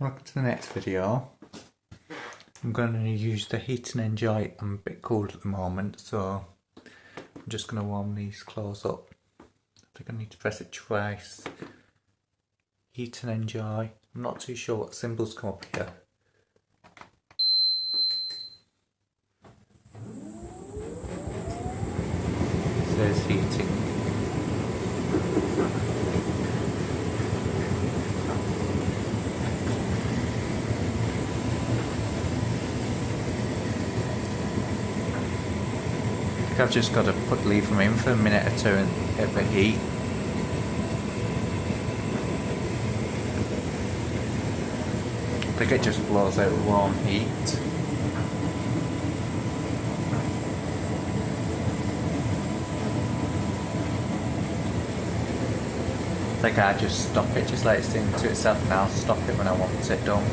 Welcome to the next video. I'm going to use the heat and enjoy. I'm a bit cold at the moment, so I'm just going to warm these clothes up. I think I need to press it twice. Heat and enjoy. I'm not too sure what symbols come up here. It says heating. I've just got to leave them in for a minute or two and get the heat. I think it just blows out warm heat. I think I just stop it, just let it sink to itself, and I'll stop it when I want it done.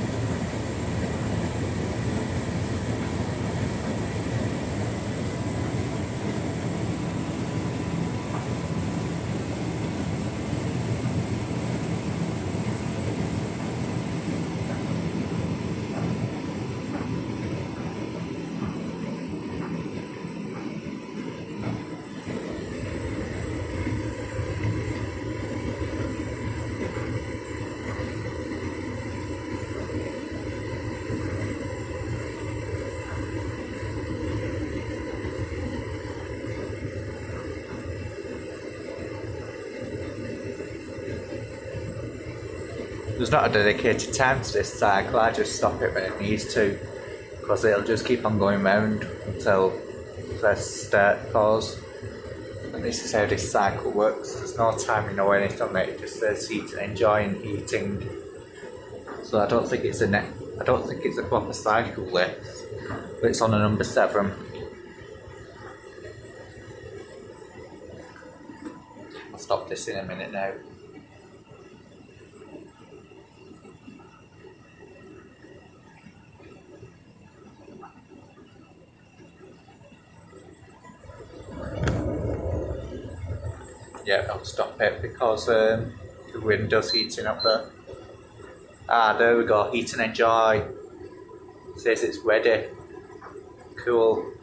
There's not a dedicated time to this cycle, I just stop it when it needs to, because it'll just keep on going round until press start pause. And this is how this cycle works. There's no timing or anything on it, it just says heat and enjoy and heating. So I don't think it's a proper cycle this, but it's on a number 7. I'll stop this in a minute now. Yeah, I'll stop it because the window's heating up there. Ah, there we go, heat and enjoy. It says it's ready. Cool.